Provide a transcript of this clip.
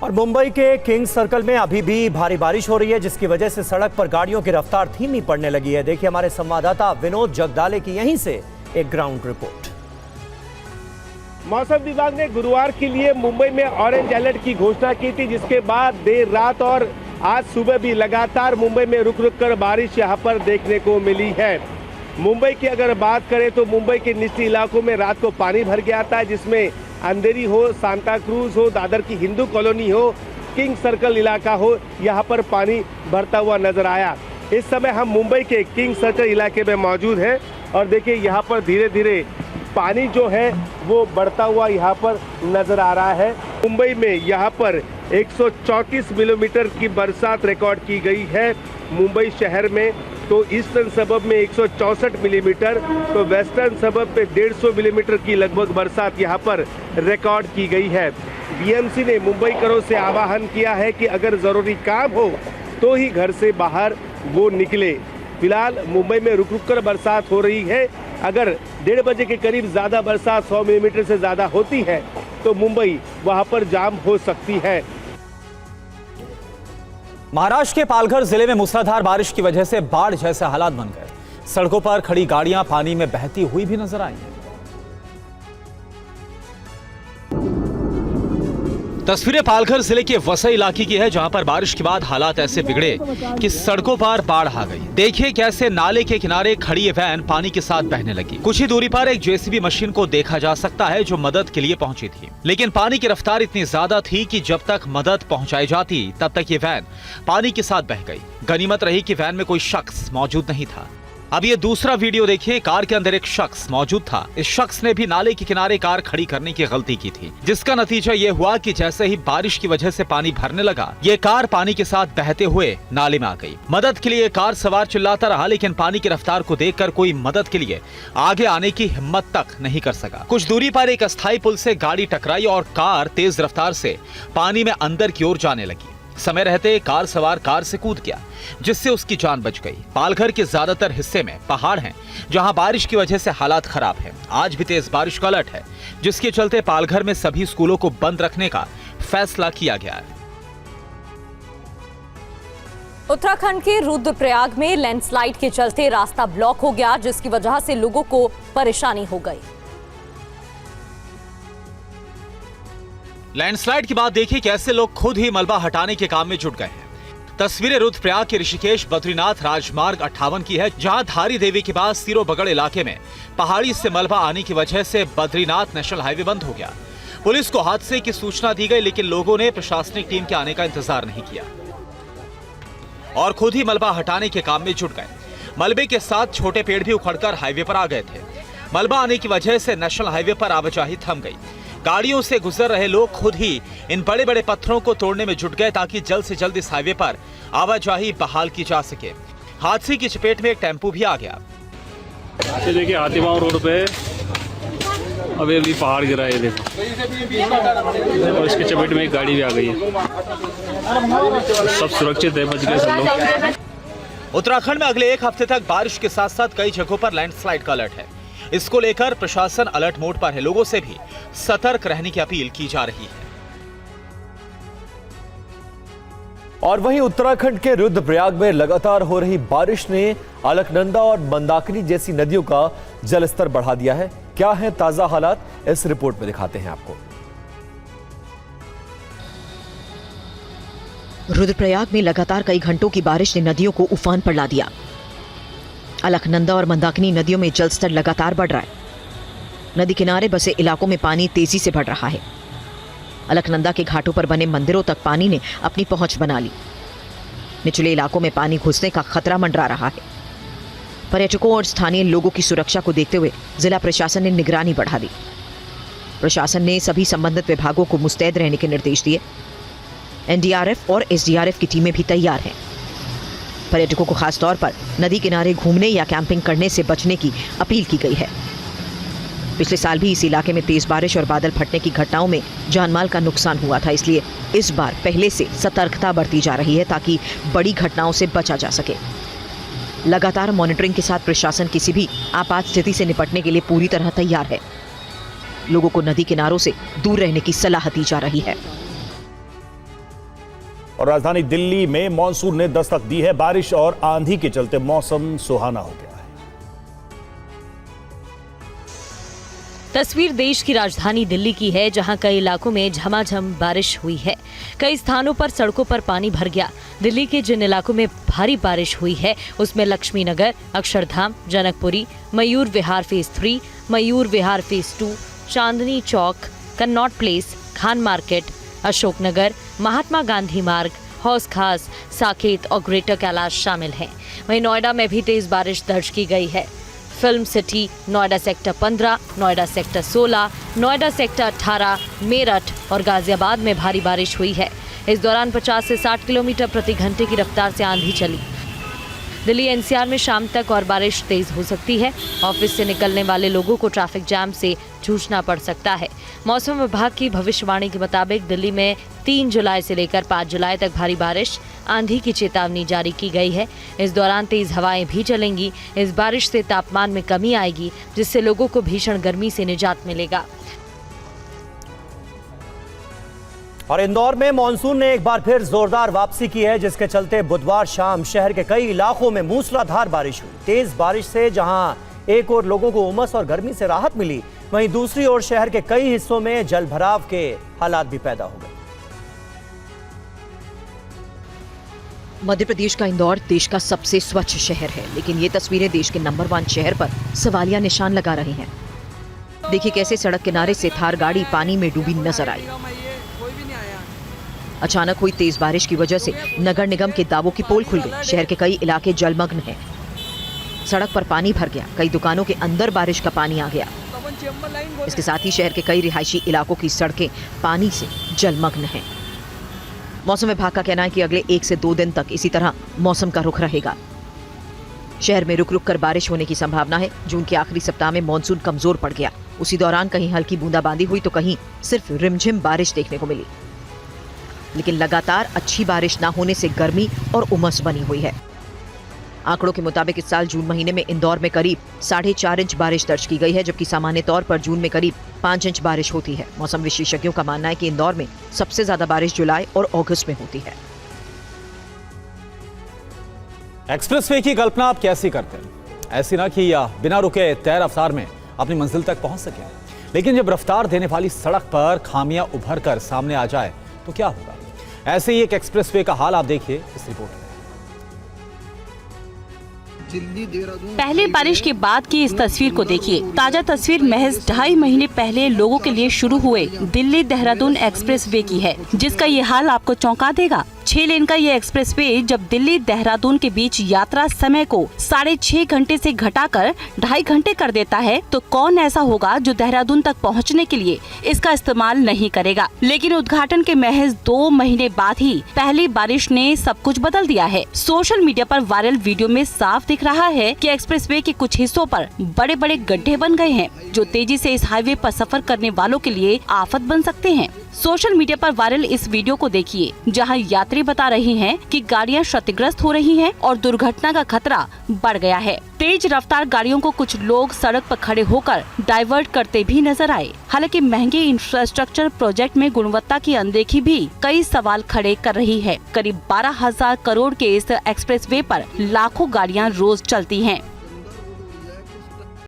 और मुंबई के Kings circle में अभी भी भारी बारिश हो रही है, जिसकी वजह से सड़क पर गाड़ियों की रफ्तार धीमी पड़ने लगी है। देखिए हमारे संवाददाता विनोद जगदाले की यहीं से एक ग्राउंड रिपोर्ट। मौसम विभाग ने गुरुवार के लिए मुंबई में ऑरेंज अलर्ट की घोषणा की थी, जिसके बाद देर रात और आज सुबह भी लगातार मुंबई में रुक रुक कर बारिश यहां पर देखने को मिली है। मुंबई की अगर बात करें तो मुंबई के निचले इलाकों में रात को पानी भर गया था, जिसमें अंधेरी हो, सांता क्रूज हो, दादर की हिंदू कॉलोनी हो, किंग सर्कल इलाका हो, यहाँ पर पानी भरता हुआ नजर आया। इस समय हम मुंबई के किंग सर्कल इलाके में मौजूद हैं और देखिए यहाँ पर धीरे धीरे पानी जो है वो बढ़ता हुआ यहाँ पर नजर आ रहा है। मुंबई में यहाँ पर 134 मिलीमीटर की बरसात रिकॉर्ड की गई है मुंबई शहर में, तो ईस्टर्न सबब में 164 मिलीमीटर, तो वेस्टर्न सबब पे 150 मिलीमीटर की लगभग बरसात यहाँ पर रिकॉर्ड की गई है। बीएमसी ने मुंबईकरों से आह्वान किया है कि अगर ज़रूरी काम हो तो ही घर से बाहर वो निकले। फिलहाल मुंबई में रुक रुक कर बरसात हो रही है। अगर 1:30 बजे के करीब ज़्यादा बरसात 100 मिलीमीटर से ज़्यादा होती है तो मुंबई वहाँ पर जाम हो सकती है। महाराष्ट्र के पालघर जिले में मूसलाधार बारिश की वजह से बाढ़ जैसे हालात बन गए। सड़कों पर खड़ी गाड़ियां पानी में बहती हुई भी नजर आई हैं। तस्वीरें पालघर जिले के वसई इलाके की है, जहां पर बारिश के बाद हालात ऐसे बिगड़े कि सड़कों पर बाढ़ आ गई। देखिए कैसे नाले के किनारे खड़ी वैन पानी के साथ बहने लगी। कुछ ही दूरी पर एक जेसीबी मशीन को देखा जा सकता है जो मदद के लिए पहुंची थी, लेकिन पानी की रफ्तार इतनी ज्यादा थी कि जब तक मदद पहुंचाई जाती तब तक ये वैन पानी के साथ बह गई। गनीमत रही कि वैन में कोई शख्स मौजूद नहीं था। अब ये दूसरा वीडियो देखिए। कार के अंदर एक शख्स मौजूद था। इस शख्स ने भी नाले के किनारे कार खड़ी करने की गलती की थी, जिसका नतीजा ये हुआ कि जैसे ही बारिश की वजह से पानी भरने लगा, ये कार पानी के साथ बहते हुए नाले में आ गई। मदद के लिए कार सवार चिल्लाता रहा, लेकिन पानी की रफ्तार को देखकर कोई मदद के लिए आगे आने की हिम्मत तक नहीं कर सका। कुछ दूरी पर एक अस्थायी पुल से गाड़ी टकराई और कार तेज रफ्तार से पानी में अंदर की ओर जाने लगी। समय रहते कार सवार कार से कूद गया, जिससे उसकी जान बच गई। पालघर के ज्यादातर हिस्से में पहाड़ हैं, जहां बारिश की वजह से हालात खराब हैं। आज भी तेज बारिश का अलर्ट है, जिसके चलते पालघर में सभी स्कूलों को बंद रखने का फैसला किया गया है। उत्तराखंड के रुद्रप्रयाग में लैंडस्लाइड के चलते रास्ता ब्लॉक हो गया, जिसकी वजह से लोगों को परेशानी हो गई। लैंडस्लाइड के बाद देखिए कैसे लोग खुद ही मलबा हटाने के काम में जुट गए हैं। तस्वीरें रुद्रप्रयाग के ऋषिकेश बद्रीनाथ राजमार्ग 58 की है, जहां धारी देवी के पास सीरो बगड़ इलाके में पहाड़ी से मलबा आने की वजह से बद्रीनाथ नेशनल हाईवे बंद हो गया। पुलिस को हादसे की सूचना दी गई, लेकिन लोगों ने प्रशासनिक टीम के आने का इंतजार नहीं किया और खुद ही मलबा हटाने के काम में जुट गए। मलबे के साथ छोटे पेड़ भी उखड़कर हाईवे पर आ गए थे। मलबा आने की वजह से नेशनल हाईवे पर आवाजाही थम गई। गाड़ियों से गुजर रहे लोग खुद ही इन बड़े बड़े पत्थरों को तोड़ने में जुट गए, ताकि जल्द से जल्द इस हाईवे पर आवाजाही बहाल की जा सके। हादसे की चपेट में एक टेम्पो भी आ गया। ये देखिए हाथीमाव रोड पे अभी पहाड़ गिरा है, देखो, और इसके चपेट में एक गाड़ी भी आ गई है। सब सुरक्षित है, बच गए सब लोग। उत्तराखंड में अगले एक हफ्ते तक बारिश के साथ साथ कई जगहों पर लैंडस्लाइड का अलर्ट है। इसको लेकर प्रशासन अलर्ट मोड पर है। लोगों से भी सतर्क रहने की अपील की जा रही है। और वहीं उत्तराखंड के रुद्रप्रयाग में लगातार हो रही बारिश ने अलकनंदा और मंदाकिनी जैसी नदियों का जलस्तर बढ़ा दिया है। क्या है ताजा हालात, इस रिपोर्ट में दिखाते हैं आपको। रुद्रप्रयाग में लगातार कई घंटों की बारिश ने नदियों को उफान पर ला दिया। अलकनंदा और मंदाकिनी नदियों में जलस्तर लगातार बढ़ रहा है। नदी किनारे बसे इलाकों में पानी तेजी से बढ़ रहा है। अलकनंदा के घाटों पर बने मंदिरों तक पानी ने अपनी पहुंच बना ली। निचले इलाकों में पानी घुसने का खतरा मंडरा रहा है। पर्यटकों और स्थानीय लोगों की सुरक्षा को देखते हुए जिला प्रशासन ने निगरानी बढ़ा दी। प्रशासन ने सभी संबंधित विभागों को मुस्तैद रहने के निर्देश दिए। एनडीआरएफ और एसडीआरएफ की टीमें भी तैयार हैं। पर्यटकों को खासतौर पर नदी किनारे घूमने या कैंपिंग करने से बचने की अपील की गई है। पिछले साल भी इस इलाके में तेज बारिश और बादल फटने की घटनाओं में जानमाल का नुकसान हुआ था, इसलिए इस बार पहले से सतर्कता बरती जा रही है ताकि बड़ी घटनाओं से बचा जा सके। लगातार मॉनिटरिंग के साथ प्रशासन किसी भी आपात स्थिति से निपटने के लिए पूरी तरह तैयार है। लोगों को नदी किनारों से दूर रहने की सलाह दी जा रही है। और राजधानी दिल्ली में मॉनसून ने दस्तक दी है। बारिश और आंधी के चलते मौसम सुहाना हो गया है। तस्वीर देश की राजधानी दिल्ली की है, जहां कई इलाकों में झमाझम बारिश हुई है। कई स्थानों पर सड़कों पर पानी भर गया। दिल्ली के जिन इलाकों में भारी बारिश हुई है उसमें लक्ष्मी नगर, Akshardham, Janakpuri, Mayur Vihar phase 3, Mayur Vihar phase 2, Chandni Chowk, Connaught place, Khan market, Ashoknagar, Mahatma Gandhi मार्ग, हौस खास, साकेत और ग्रेटर कैलाश शामिल हैं। वहीं नोएडा में भी तेज बारिश दर्ज की गई है। Film city, Noida sector 15, Noida sector 16, Noida sector 18, Meerut और गाजियाबाद में भारी बारिश हुई है। इस दौरान 50 से 60 किलोमीटर प्रति घंटे की रफ्तार से आंधी चली। दिल्ली एनसीआर में शाम तक और बारिश तेज हो सकती है। ऑफिस से निकलने वाले लोगों को ट्रैफिक जाम से जूझना पड़ सकता है। मौसम विभाग की भविष्यवाणी के मुताबिक दिल्ली में 3 जुलाई से लेकर 5 जुलाई तक भारी बारिश, आंधी की चेतावनी जारी की गई है। इस दौरान तेज हवाएं भी चलेंगी। इस बारिश से तापमान में कमी आएगी, जिससे लोगों को भीषण गर्मी से निजात मिलेगा। और इंदौर में मॉनसून ने एक बार फिर जोरदार वापसी की है, जिसके चलते बुधवार शाम शहर के कई इलाकों में मूसलाधार बारिश हुई। तेज बारिश से जहां एक ओर लोगों को उमस और गर्मी से राहत मिली, वहीं दूसरी ओर शहर के कई हिस्सों में जलभराव के हालात भी पैदा हो गए। मध्य प्रदेश का इंदौर देश का सबसे स्वच्छ शहर है, लेकिन ये तस्वीरें देश के नंबर 1 शहर पर सवालिया निशान लगा रही हैं। देखिए कैसे सड़क किनारे से थार गाड़ी पानी में डूबी नजर आई। अचानक हुई तेज बारिश की वजह से नगर निगम के दावों की पोल खुल गई। शहर के कई इलाके जलमग्न हैं। सड़क पर पानी भर गया। कई दुकानों के अंदर बारिश का पानी आ गया। इसके साथ ही शहर के कई रिहायशी इलाकों की सड़कें पानी से जलमग्न हैं। मौसम विभाग का कहना है कि अगले 1 से 2 दिन तक इसी तरह मौसम का रुख रहेगा। शहर में रुक रुक कर बारिश होने की संभावना है। जून के आखिरी सप्ताह में मॉनसून कमजोर पड़ गया। उसी दौरान कहीं हल्की बूंदाबांदी हुई तो कहीं सिर्फ रिमझिम बारिश देखने को मिली। लेकिन लगातार अच्छी बारिश न होने से गर्मी और उमस बनी हुई है। आंकड़ों के मुताबिक इस साल जून महीने में इंदौर में करीब 4.5 इंच बारिश दर्ज की गई है, जबकि सामान्य तौर पर जून में करीब 5 इंच बारिश होती है। मौसम विशेषज्ञों का मानना है कि इंदौर में सबसे ज्यादा बारिश जुलाई और अगस्त में होती है। एक्सप्रेसवे की कल्पना आप कैसी करते हैं? ऐसी ना कि या बिना रुके तय रफ्तार में अपनी मंजिल तक पहुंच सके, लेकिन जब रफ्तार देने वाली सड़क पर खामियां उभर कर सामने आ जाए तो क्या होगा? ऐसे ही एक एक्सप्रेसवे का हाल आप देखिए इस रिपोर्ट में। पहले बारिश के बाद की इस तस्वीर को देखिए। ताजा तस्वीर महज 2.5 महीने पहले लोगों के लिए शुरू हुए दिल्ली देहरादून एक्सप्रेसवे की है, जिसका ये हाल आपको चौंका देगा। 6 लेन का ये एक्सप्रेसवे जब दिल्ली देहरादून के बीच यात्रा समय को 6.5 घंटे से घटाकर 2.5 घंटे कर देता है, तो कौन ऐसा होगा जो देहरादून तक पहुंचने के लिए इसका इस्तेमाल नहीं करेगा। लेकिन उद्घाटन के महज 2 महीने बाद ही पहली बारिश ने सब कुछ बदल दिया है। सोशल मीडिया पर वायरल वीडियो में साफ दिख रहा है कि एक्सप्रेसवे के कुछ हिस्सों पर बड़े बड़े गड्ढे बन गए हैं, जो तेजी से इस हाईवे पर सफर करने वालों के लिए आफत बन सकते हैं। सोशल मीडिया पर वायरल इस वीडियो को देखिए, जहां यात्री बता रहे हैं कि गाड़ियां क्षतिग्रस्त हो रही हैं और दुर्घटना का खतरा बढ़ गया है। तेज रफ्तार गाड़ियों को कुछ लोग सड़क पर खड़े होकर डाइवर्ट करते भी नजर आए। हालांकि महंगे इंफ्रास्ट्रक्चर प्रोजेक्ट में गुणवत्ता की अनदेखी भी कई सवाल खड़े कर रही है। करीब 12,000 करोड़ के इस एक्सप्रेसवे पर लाखों गाड़ियां रोज चलती हैं।